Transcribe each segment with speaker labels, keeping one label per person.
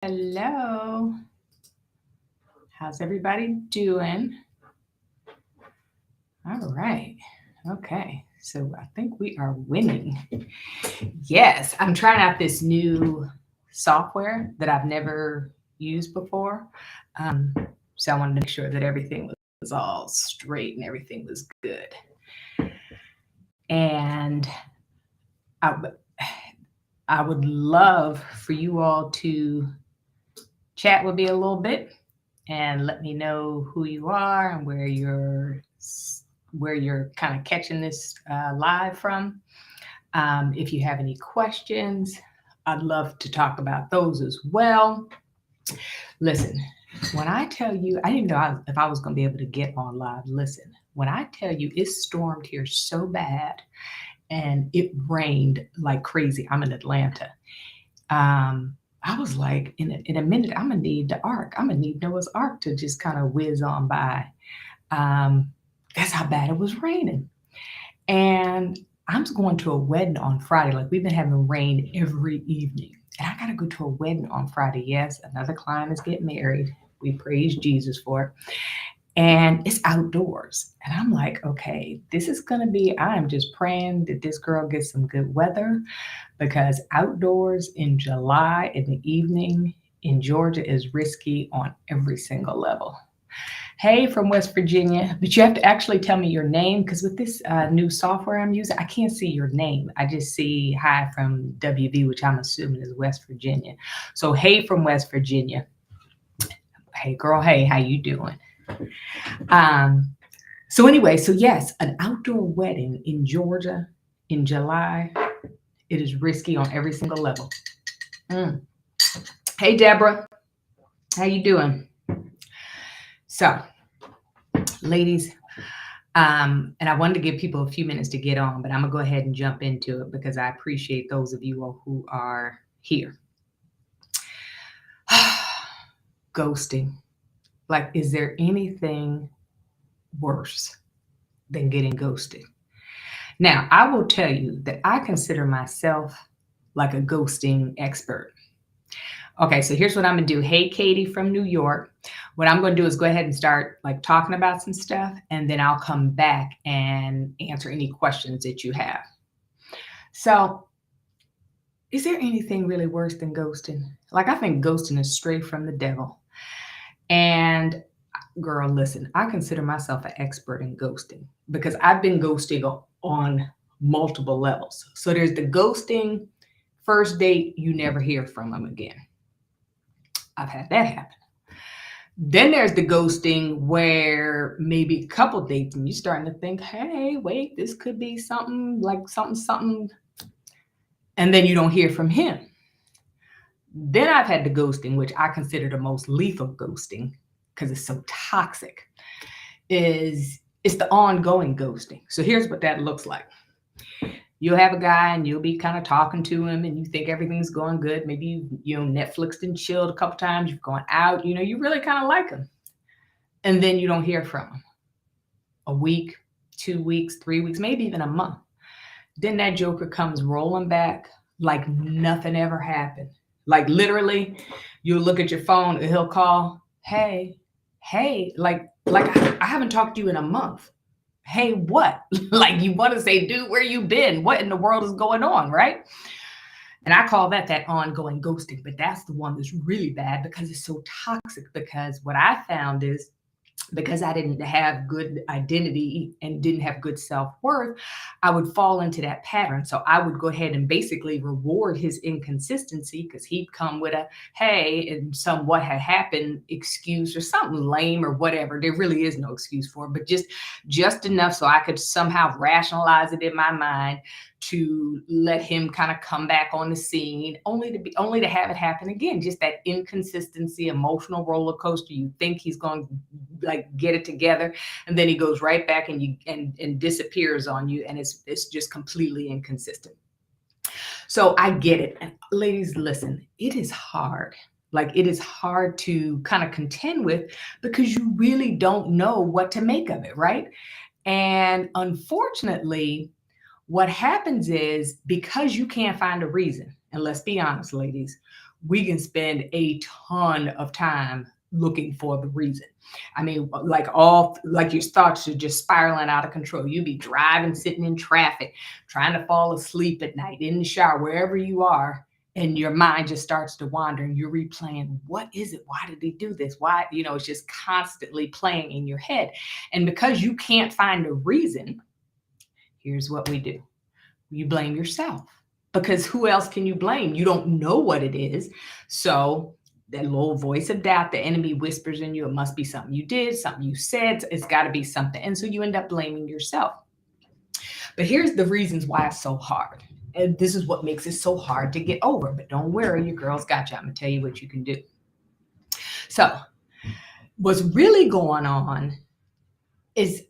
Speaker 1: Hello. How's everybody doing? All right. Okay. So I think we are winning. Yes, I'm trying out this new software that I've never used before. Um, so I wanted to make sure that everything was all straight and everything was good. And I, I would love for you all to chat with me a little bit and let me know who you are and where you're kind of catching this live from. If you have any questions, I'd love to talk about those as well. Listen, when I tell you, I didn't know if I was going to be able to get on live. Listen, when I tell you it stormed here so bad and it rained like crazy, I'm in Atlanta. I was like, in a minute, I'm gonna need the ark. I'm gonna need Noah's ark to just kind of whiz on by. Um, that's how bad it was raining. And I'm going to a wedding on Friday. Like we've been having rain every evening. And I gotta go to a wedding on Friday. Yes, another client is getting married. We praise Jesus for it. And it's outdoors. And I'm like, okay, this is gonna be, I'm just praying that this girl gets some good weather because outdoors in July in the evening in Georgia is risky on every single level. Hey, from West Virginia, but you have to actually tell me your name because with this new software I'm using, I can't see your name. I just see hi from WV, which I'm assuming is West Virginia. So hey, from West Virginia. Hey, girl. Hey, how you doing? Um, so anyway, so yes, an outdoor wedding in Georgia in July. It is risky on every single level. Mm. Hey, Deborah, how you doing? So, ladies, and I wanted to give people a few minutes to get on, but I'm gonna go ahead and jump into it because I appreciate those of you all who are here. Ghosting. Like, is there anything worse than getting ghosted? Now, I will tell you that I consider myself like a ghosting expert. Okay, so here's what I'm gonna do. Hey, Katie from New York. What I'm gonna do is go ahead and start like talking about some stuff, and then I'll come back and answer any questions that you have. So, is there anything really worse than ghosting? Like, I think ghosting is straight from the devil. And girl, listen, I consider myself an expert in ghosting because I've been ghosting on multiple levels. So there's the ghosting first date, you never hear from them again. I've had that happen. Then there's the ghosting where maybe a couple dates and you're starting to think, hey, wait, this could be something like something, something. And then you don't hear from him. Then I've had the ghosting, which I consider the most lethal ghosting because it's so toxic, is it's the ongoing ghosting. So here's what that looks like. You'll have a guy and you'll be kind of talking to him and you think everything's going good. Maybe you Netflixed and chilled a couple times, you've gone out, you really kind of like him. And then you don't hear from him. A week, 2 weeks, 3 weeks, maybe even a month. Then that joker comes rolling back like nothing ever happened. Like literally, you'll look at your phone and he'll call, hey, hey, like I haven't talked to you in a month. Hey, what? Like you want to say, dude, where you been? What in the world is going on, right? And I call that ongoing ghosting, but that's the one that's really bad because it's so toxic. Because what I found is because I didn't have good identity and didn't have good self worth, I would fall into that pattern. So I would go ahead and basically reward his inconsistency because he'd come with a hey, and some what had happened excuse or something lame or whatever. There really is no excuse for it, but just enough so I could somehow rationalize it in my mind to let him kind of come back on the scene only to have it happen again. Just that inconsistency, emotional roller coaster. You think he's going to like get it together and then he goes right back and and disappears on you, and it's just completely inconsistent. So I get it. And ladies, listen, it is hard. Like it is hard to kind of contend with because you really don't know what to make of it, right? And unfortunately, what happens is because you can't find a reason, and let's be honest, ladies, we can spend a ton of time looking for the reason. I mean, like your thoughts are just spiraling out of control. You be driving, sitting in traffic, trying to fall asleep at night, in the shower, wherever you are, and your mind just starts to wander and you're replaying, what is it? Why did they do this? Why, it's just constantly playing in your head. And because you can't find a reason, here's what we do. You blame yourself, because who else can you blame? You don't know what it is. So that little voice of doubt, the enemy whispers in you, it must be something you did, something you said, it's got to be something. And so you end up blaming yourself. But here's the reasons why it's so hard. And this is what makes it so hard to get over. But don't worry, your girl's got you. I'm going to tell you what you can do. So what's really going on is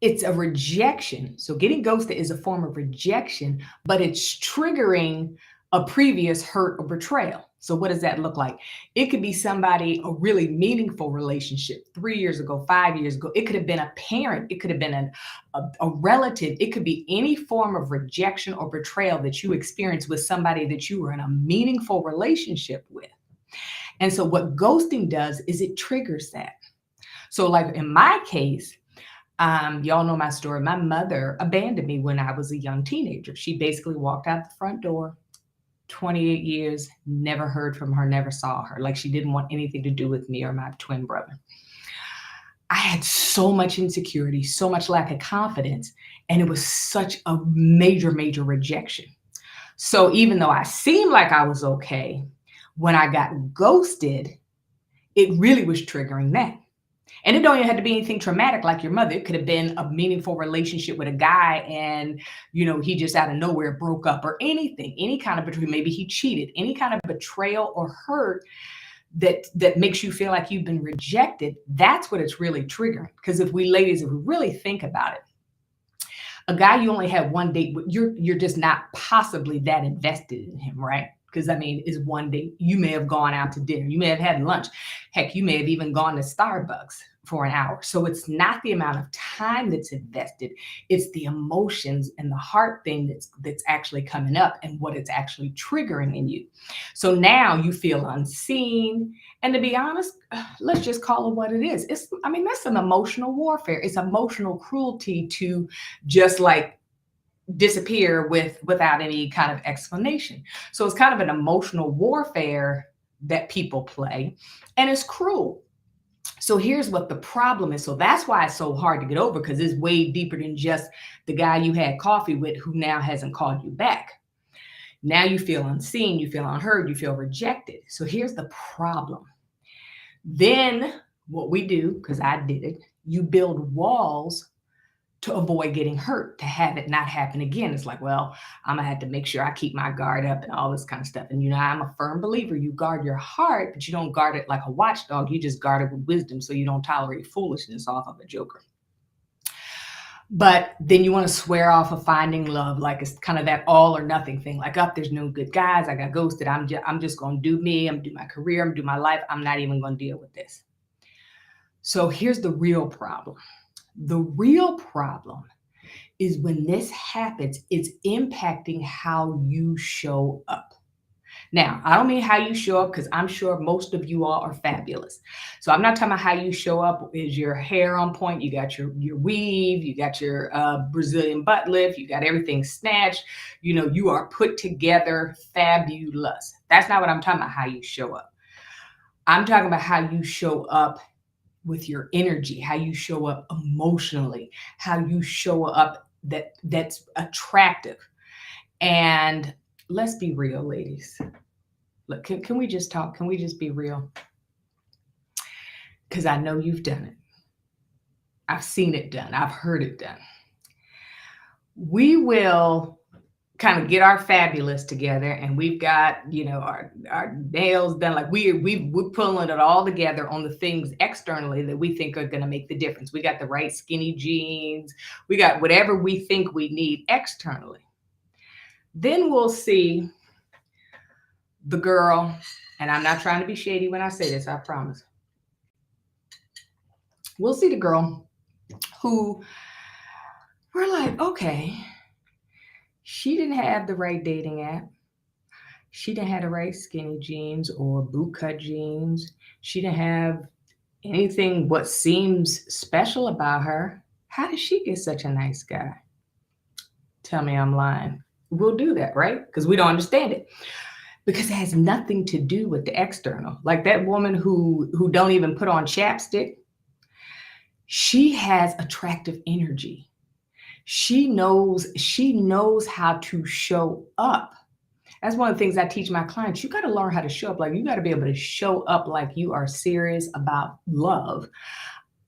Speaker 1: it's a rejection. So getting ghosted is a form of rejection, but it's triggering a previous hurt or betrayal. So what does that look like? It could be somebody, a really meaningful relationship 3 years ago, 5 years ago. It could have been a parent. It could have been a relative. It could be any form of rejection or betrayal that you experienced with somebody that you were in a meaningful relationship with. And so what ghosting does is it triggers that. So like in my case, y'all know my story. My mother abandoned me when I was a young teenager. She basically walked out the front door, 28 years, never heard from her, never saw her. Like she didn't want anything to do with me or my twin brother. I had so much insecurity, so much lack of confidence, and it was such a major, major rejection. So even though I seemed like I was okay, when I got ghosted, it really was triggering that. And it don't even have to be anything traumatic like your mother. It could have been a meaningful relationship with a guy and, he just out of nowhere broke up or anything, any kind of betrayal. Maybe he cheated, any kind of betrayal or hurt that makes you feel like you've been rejected. That's what it's really triggering. Because if we really think about it, a guy you only had one date with, you're just not possibly that invested in him, right? Because it's one date. You may have gone out to dinner. You may have had lunch. Heck, you may have even gone to Starbucks for an hour. So it's not the amount of time that's invested. It's the emotions and the heart thing that's actually coming up and what it's actually triggering in you. So now you feel unseen. And to be honest, let's just call it what it is. That's an emotional warfare. It's emotional cruelty to just like disappear without any kind of explanation. So it's kind of an emotional warfare that people play, and it's cruel. So here's what the problem is. So that's why it's so hard to get over, because it's way deeper than just the guy you had coffee with who now hasn't called you back. Now you feel unseen, you feel unheard, you feel rejected. So here's the problem. Then what we do, because I did it, you build walls to avoid getting hurt, to have it not happen again. It's like, well, I'm gonna have to make sure I keep my guard up and all this kind of stuff. And I'm a firm believer, you guard your heart, but you don't guard it like a watchdog. You just guard it with wisdom, so you don't tolerate foolishness off of a joker. But then you want to swear off of finding love, like it's kind of that all or nothing thing. Like, there's no good guys. I got ghosted. I'm just gonna do me. I'm gonna do my career. I'm gonna do my life. I'm not even gonna deal with this. So here's the real problem. The real problem is when this happens, it's impacting how you show up. Now, I don't mean how you show up, because I'm sure most of you all are fabulous. So I'm not talking about how you show up. Is your hair on point? You got your weave, you got your Brazilian butt lift, you got everything snatched. You are put together fabulous. That's not what I'm talking about, how you show up. I'm talking about how you show up with your energy, how you show up emotionally, how you show up that's attractive. And let's be real, ladies. Look, can we just talk? Can we just be real? Because I know you've done it. I've seen it done. I've heard it done. We will kind of get our fabulous together, and we've got our nails done, like we're pulling it all together on the things externally that we think are going to make the difference. We got the right skinny jeans, we got whatever we think we need externally. Then we'll see the girl, and I'm not trying to be shady when I say this, I promise. We'll see the girl who we're like, okay, she didn't have the right dating app. She didn't have the right skinny jeans or bootcut jeans. She didn't have anything what seems special about her. How did she get such a nice guy? Tell me I'm lying. We'll do that, right? Because we don't understand it. Because it has nothing to do with the external. Like that woman who don't even put on chapstick, she has attractive energy. She knows how to show up. That's one of the things I teach my clients. You got to learn how to show up. Like you got to be able to show up like you are serious about love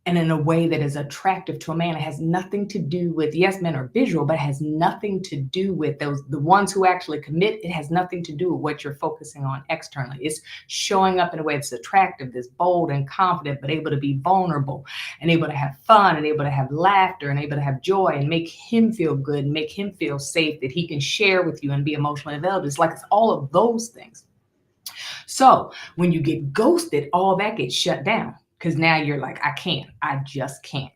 Speaker 1: and in a way that is attractive to a man. It has nothing to do with, yes, men are visual, but it has nothing to do with the ones who actually commit. It has nothing to do with what you're focusing on externally. It's showing up in a way that's attractive, that's bold and confident, but able to be vulnerable and able to have fun and able to have laughter and able to have joy and make him feel good and make him feel safe, that he can share with you and be emotionally available. It's all of those things. So when you get ghosted, all that gets shut down because now you're like, I just can't.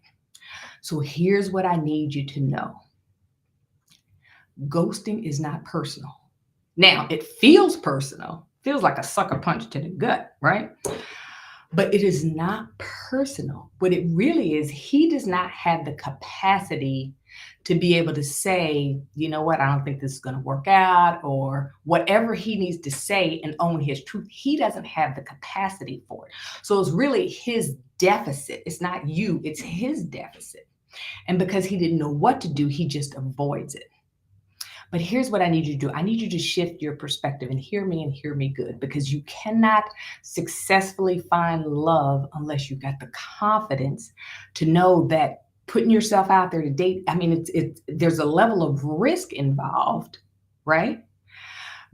Speaker 1: So here's what I need you to know. Ghosting is not personal. Now it feels personal, feels like a sucker punch to the gut, right? But it is not personal. What it really is, he does not have the capacity to be able to say, you know what, I don't think this is going to work out, or whatever he needs to say and own his truth. He doesn't have the capacity for it. So it's really his deficit. It's not you, it's his deficit. And because he didn't know what to do, he just avoids it. But here's what I need you to do. I need you to shift your perspective and hear me good, because you cannot successfully find love unless you got the confidence to know that putting yourself out there to date, I mean, there's a level of risk involved, right?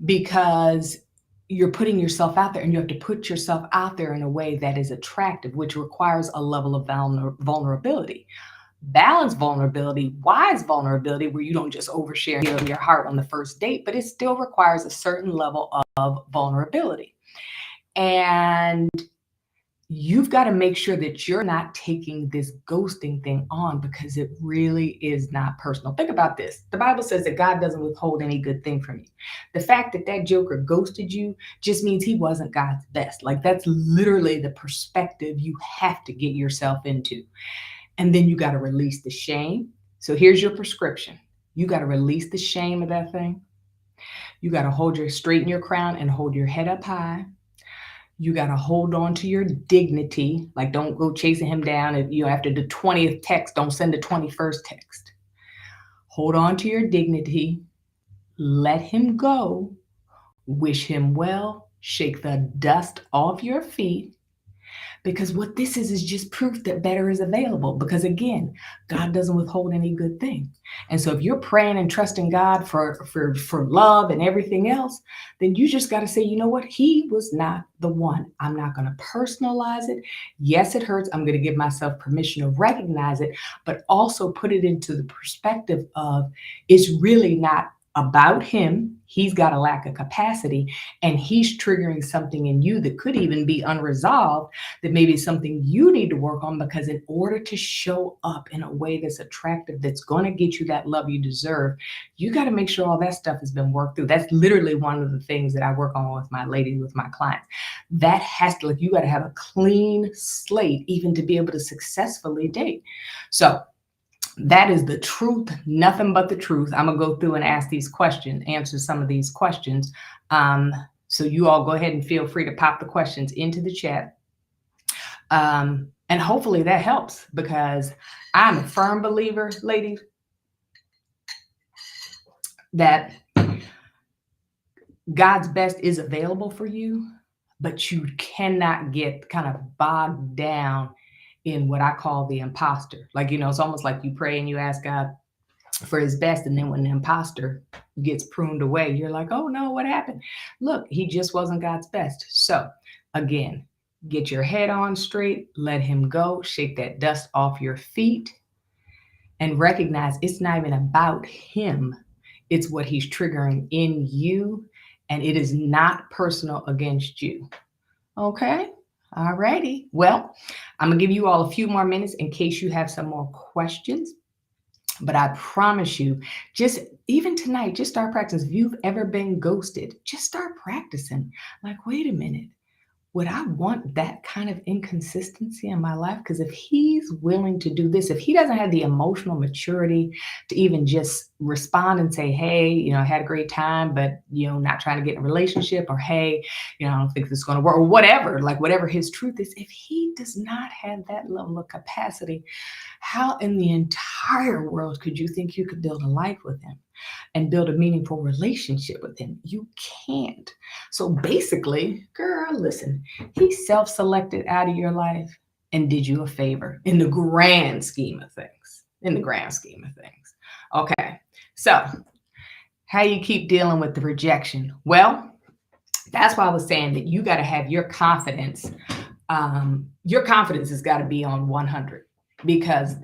Speaker 1: Because you're putting yourself out there and you have to put yourself out there in a way that is attractive, which requires a level of vulnerability. Balanced vulnerability, wise vulnerability, where you don't just overshare and give them your heart on the first date, but it still requires a certain level of vulnerability. And you've got to make sure that you're not taking this ghosting thing on, because it really is not personal. Think about this. The Bible says that God doesn't withhold any good thing from you. The fact that that joker ghosted you just means he wasn't God's best. Like that's literally the perspective you have to get yourself into. And then you got to release the shame. So here's your prescription. You got to release the shame of that thing. You got to straighten your crown and hold your head up high. You got to hold on to your dignity. Like don't go chasing him down. If you after the 20th text, don't send the 21st text. Hold on to your dignity. Let him go. Wish him well. Shake the dust off your feet. Because what this is just proof that better is available. Because again, God doesn't withhold any good thing. And so if you're praying and trusting God for love and everything else, then you just got to say, you know what? He was not the one. I'm not going to personalize it. Yes, it hurts. I'm going to give myself permission to recognize it, but also put it into the perspective of it's really not about him. He's got a lack of capacity and he's triggering something in you that could even be unresolved, that maybe is something you need to work on, because in order to show up in a way that's attractive, that's going to get you that love you deserve, you got to make sure all that stuff has been worked through. That's literally one of the things that I work on with my ladies, with my clients. That has to, like, you got to have a clean slate even to be able to successfully date. So that is the truth, nothing but the truth. I'm gonna go through and answer some of these questions. So you all go ahead and feel free to pop the questions into the chat. And hopefully that helps, because I'm a firm believer, ladies, that God's best is available for you, but you cannot get kind of bogged down in what I call the imposter. Like, it's almost like you pray and you ask God for his best, and then when the imposter gets pruned away, you're like, oh no, what happened? Look, he just wasn't God's best. So again, get your head on straight, let him go, shake that dust off your feet, and recognize it's not even about him. It's what he's triggering in you, and it is not personal against you. Okay? All righty. Well, I'm going to give you all a few more minutes in case you have some more questions. But I promise you, just even tonight, just start practicing. If you've ever been ghosted, just start practicing. Like, wait a minute, would I want that kind of inconsistency in my life? Because if he's willing to do this, if he doesn't have the emotional maturity to even just respond and say, hey, I had a great time, but, not trying to get in a relationship, or hey, I don't think this is going to work, or whatever, like whatever his truth is, if he does not have that level of capacity, how in the entire world could you think you could build a life with him and build a meaningful relationship with him? You can't. So basically, girl, listen, he self selected out of your life and did you a favor in the grand scheme of things. In the grand scheme of things. Okay. So, how you keep dealing with the rejection? Well, that's why I was saying that you got to have your confidence. Your confidence has got to be on 100, because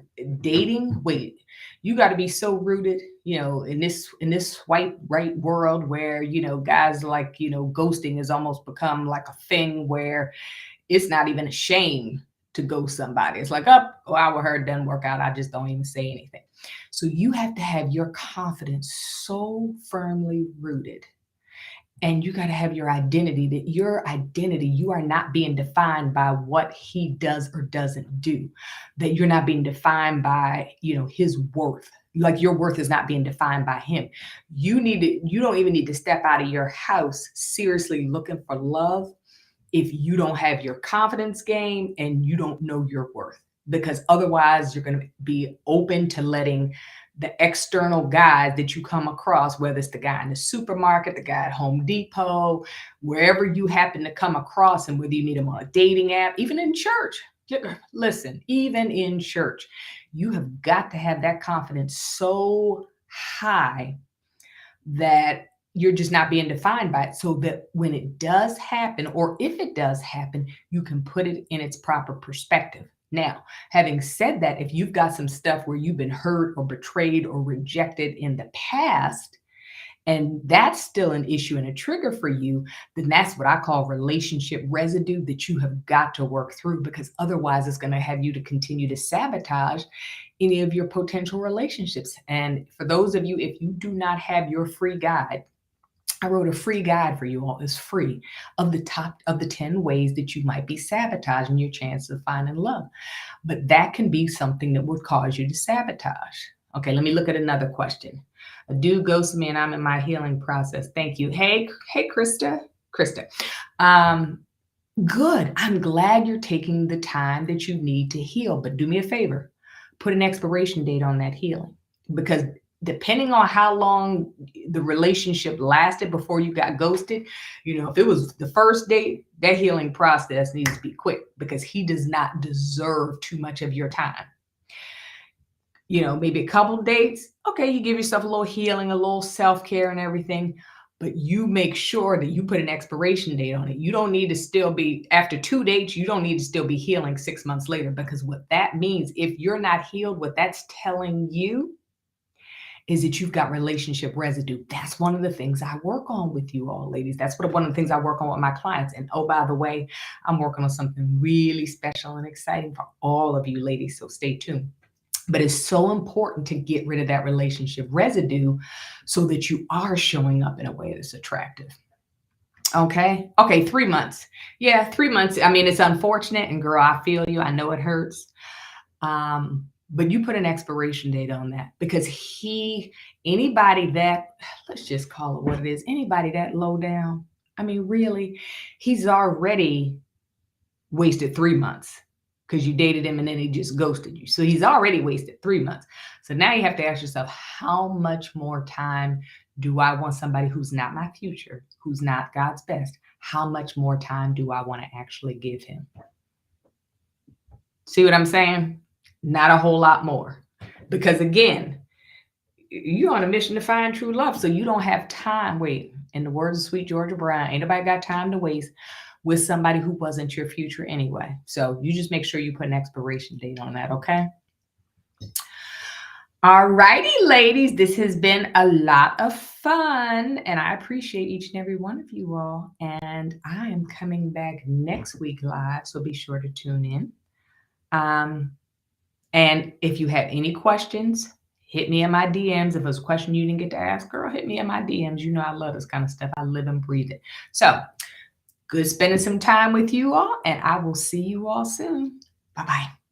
Speaker 1: dating, wait, you got to be so rooted, in this swipe right world where, guys, like, ghosting has almost become like a thing where it's not even a shame to ghost somebody. It's like, oh, I with her, it doesn't work out, I just don't even say anything. So you have to have your confidence so firmly rooted, and you got to have your identity, that your identity, you are not being defined by what he does or doesn't do, that you're not being defined by, his worth. Like, your worth is not being defined by him. You don't even need to step out of your house seriously looking for love if you don't have your confidence game and you don't know your worth, because otherwise you're going to be open to letting the external guys that you come across, whether it's the guy in the supermarket, the guy at Home Depot, wherever you happen to come across, and whether you meet them on a dating app, even in church. Listen, even in church, you have got to have that confidence so high that you're just not being defined by it, so that when it does happen, or if it does happen, you can put it in its proper perspective. Now, having said that, if you've got some stuff where you've been hurt or betrayed or rejected in the past, and that's still an issue and a trigger for you, then that's what I call relationship residue that you have got to work through, because otherwise it's going to have you to continue to sabotage any of your potential relationships. And for those of you, if you do not have your free guide, I wrote a free guide for you all. It's free, of the top of the 10 ways that you might be sabotaging your chance of finding love. But that can be something that would cause you to sabotage. Okay, let me look at another question. A dude ghosted me and I'm in my healing process. Thank you. Hey, Krista. Krista. Um, Good. I'm glad you're taking the time that you need to heal, but do me a favor. Put an expiration date on that healing, because depending on how long the relationship lasted before you got ghosted, if it was the first date, that healing process needs to be quick, because he does not deserve too much of your time. Maybe a couple dates. Okay, you give yourself a little healing, a little self-care and everything, but you make sure that you put an expiration date on it. You don't need to still be, after 2 dates, you don't need to still be healing 6 months later, because what that means, if you're not healed, what that's telling you is that you've got relationship residue. That's one of the things I work on with you all, ladies. That's one of the things I work on with my clients. And oh, by the way, I'm working on something really special and exciting for all of you ladies, so stay tuned. But it's so important to get rid of that relationship residue so that you are showing up in a way that's attractive. Okay. 3 months. Yeah, 3 months. I mean, it's unfortunate. And girl, I feel you. I know it hurts. But you put an expiration date on that, because anybody that, let's just call it what it is, anybody that low down, I mean, really, he's already wasted 3 months, because you dated him and then he just ghosted you. So he's already wasted 3 months. So now you have to ask yourself, how much more time do I want somebody who's not my future, who's not God's best? How much more time do I want to actually give him? See what I'm saying? Not a whole lot more. Because again, you're on a mission to find true love. So you don't have time. Wait, in the words of Sweet Georgia Brown, ain't nobody got time to waste with somebody who wasn't your future anyway. So you just make sure you put an expiration date on that, okay? All righty, ladies, this has been a lot of fun, and I appreciate each and every one of you all. And I am coming back next week live, so be sure to tune in. And if you have any questions, hit me in my DMs. If it was a question you didn't get to ask, girl, hit me in my DMs. You know I love this kind of stuff. I live and breathe it. So good spending some time with you all, and I will see you all soon. Bye-bye.